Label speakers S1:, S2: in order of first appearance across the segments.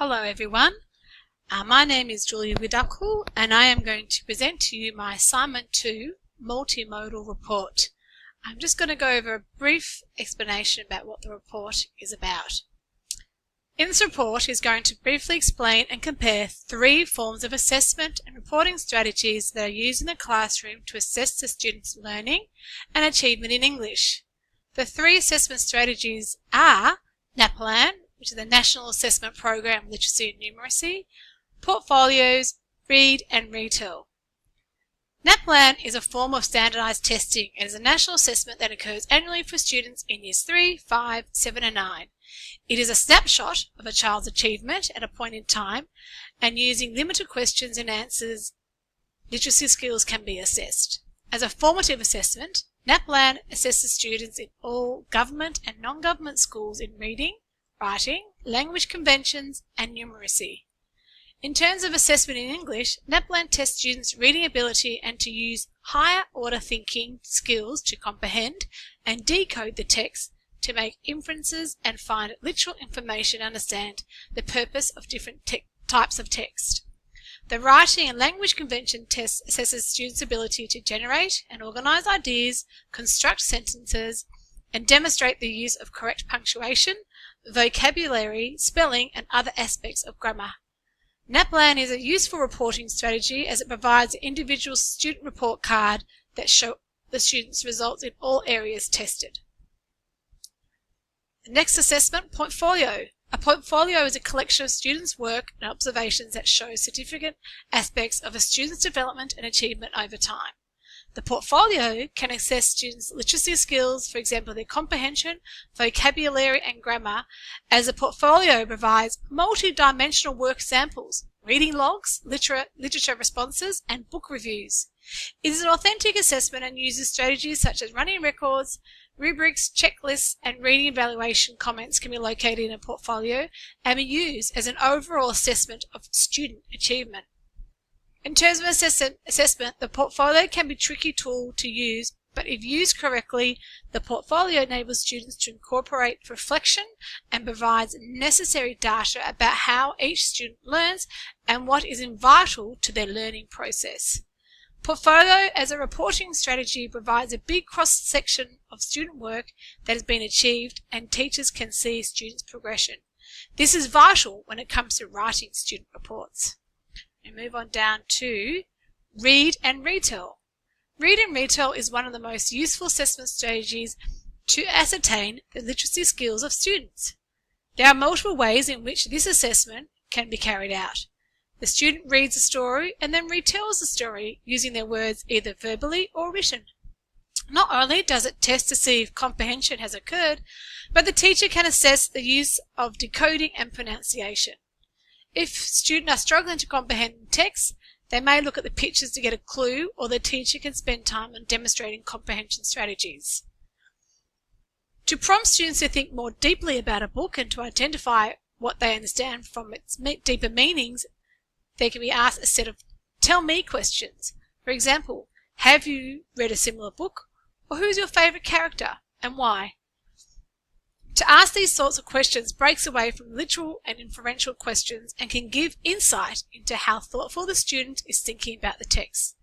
S1: Hello everyone, my name is Julia Widuckle and I am going to present to you my Assignment 2 Multimodal Report. I'm just going to go over a brief explanation about what the report is about. In this report is going to briefly explain and compare 3 forms of assessment and reporting strategies that are used in the classroom to assess the students' learning and achievement in English. The 3 assessment strategies are NAPLAN, which is the National Assessment Program Literacy and Numeracy, portfolios, read and retell. NAPLAN is a form of standardised testing and is a national assessment that occurs annually for students in Years 3, 5, 7 and 9. It is a snapshot of a child's achievement at a point in time, and using limited questions and answers, literacy skills can be assessed. As a formative assessment, NAPLAN assesses students in all government and non-government schools in reading, writing, language conventions and numeracy. In terms of assessment in English, NAPLAN tests students' reading ability and to use higher order thinking skills to comprehend and decode the text to make inferences and find literal information and understand the purpose of different types of text. The writing and language convention test assesses students' ability to generate and organize ideas, construct sentences, and demonstrate the use of correct punctuation, vocabulary, spelling, and other aspects of grammar. NAPLAN is a useful reporting strategy as it provides an individual student report card that shows the students' results in all areas tested. The next assessment, portfolio. A portfolio is a collection of students' work and observations that show significant aspects of a student's development and achievement over time. The portfolio can assess students' literacy skills, for example, their comprehension, vocabulary and grammar, as a portfolio provides multi-dimensional work samples, reading logs, literature responses and book reviews. It is an authentic assessment and uses strategies such as running records, rubrics, checklists and reading evaluation comments can be located in a portfolio and be used as an overall assessment of student achievement. In terms of assessment, the portfolio can be a tricky tool to use, but if used correctly, the portfolio enables students to incorporate reflection and provides necessary data about how each student learns and what is vital to their learning process. Portfolio as a reporting strategy provides a big cross-section of student work that has been achieved and teachers can see students' progression. This is vital when it comes to writing student reports. And move on down to read and retell. Read and retell is one of the most useful assessment strategies to ascertain the literacy skills of students. There are multiple ways in which this assessment can be carried out. The student reads a story and then retells the story using their words either verbally or written. Not only does it test to see if comprehension has occurred, but the teacher can assess the use of decoding and pronunciation. If students are struggling to comprehend the text, they may look at the pictures to get a clue, or the teacher can spend time on demonstrating comprehension strategies. To prompt students to think more deeply about a book and to identify what they understand from its deeper meanings, they can be asked a set of tell me questions. For example, have you read a similar book? Or who's your favourite character and why? To ask these sorts of questions breaks away from literal and inferential questions and can give insight into how thoughtful the student is thinking about the text.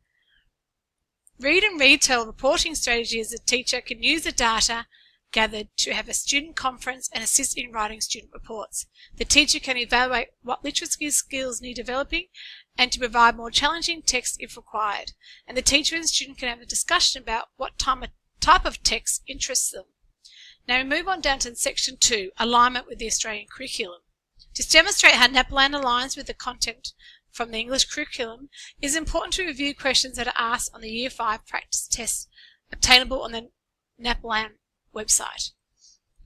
S1: Read and retell reporting strategies the teacher can use the data gathered to have a student conference and assist in writing student reports. The teacher can evaluate what literacy skills need developing and to provide more challenging text if required. And the teacher and student can have a discussion about what type of text interests them. Now we move on down to section 2, alignment with the Australian curriculum. To demonstrate how NAPLAN aligns with the content from the English curriculum, it is important to review questions that are asked on the Year 5 practice test obtainable on the NAPLAN website.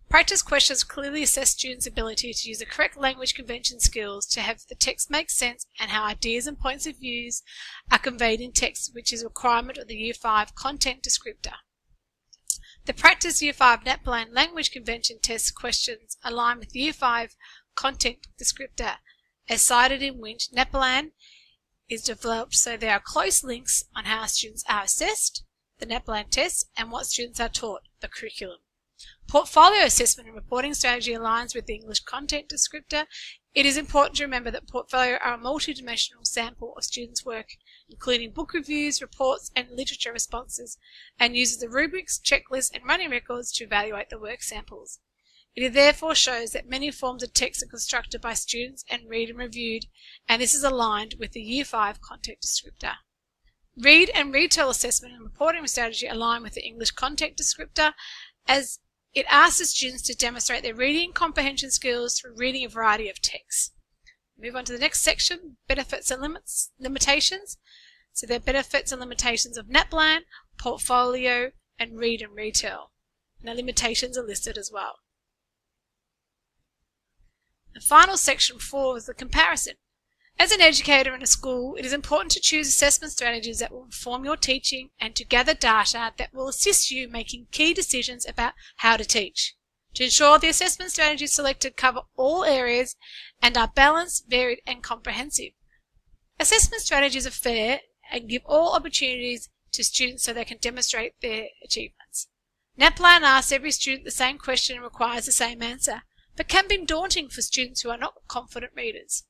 S1: Practice questions clearly assess students' ability to use the correct language convention skills to have the text make sense and how ideas and points of views are conveyed in text, which is a requirement of the Year 5 content descriptor. The Practice Year 5 NAPLAN Language Convention Test questions align with Year 5 content descriptor, as cited in which NAPLAN is developed so there are close links on how students are assessed, the NAPLAN test, and what students are taught, the curriculum. Portfolio assessment and reporting strategy aligns with the English content descriptor. It is important to remember that portfolio are a multidimensional sample of students' work, including book reviews, reports, and literature responses, and uses the rubrics, checklists, and running records to evaluate the work samples. It therefore shows that many forms of text are constructed by students and read and reviewed, and this is aligned with the Year 5 content descriptor. Read and retell assessment and reporting strategy align with the English content descriptor, as it asks the students to demonstrate their reading and comprehension skills through reading a variety of texts. Move on to the next section, benefits and limitations. So there are benefits and limitations of NAPLAN, portfolio, and read and retell. And the limitations are listed as well. The final section 4 is the comparison. As an educator in a school, it is important to choose assessment strategies that will inform your teaching and to gather data that will assist you making key decisions about how to teach. To ensure the assessment strategies selected cover all areas and are balanced, varied, and comprehensive. Assessment strategies are fair and give all opportunities to students so they can demonstrate their achievements. NAPLAN asks every student the same question and requires the same answer, but can be daunting for students who are not confident readers.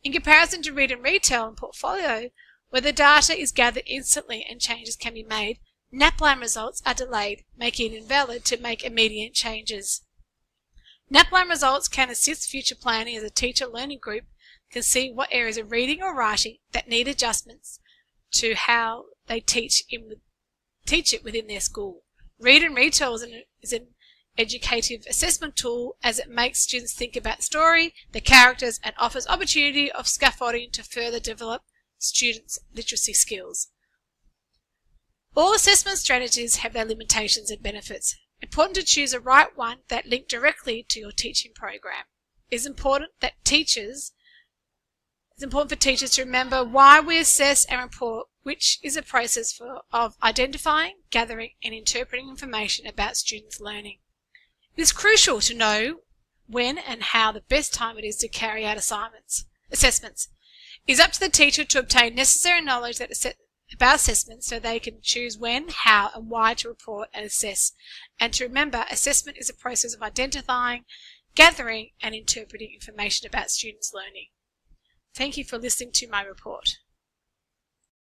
S1: In comparison to read and retell and portfolio, where the data is gathered instantly and changes can be made, NAPLAN results are delayed, making it invalid to make immediate changes. NAPLAN results can assist future planning as a teacher learning group can see what areas of reading or writing that need adjustments to how they teach it within their school. Read and retell is an educative assessment tool as it makes students think about the story, the characters, and offers opportunity of scaffolding to further develop students' literacy skills. All assessment strategies have their limitations and benefits. Important to choose the right one that link directly to your teaching program. It is important for teachers to remember why we assess and report, which is a process of identifying, gathering, and interpreting information about students' learning. It is crucial to know when and how the best time it is to carry out assessments. It is up to the teacher to obtain necessary knowledge about assessment so they can choose when, how, and why to report and assess. And to remember, assessment is a process of identifying, gathering, and interpreting information about students' learning. Thank you for listening to my report.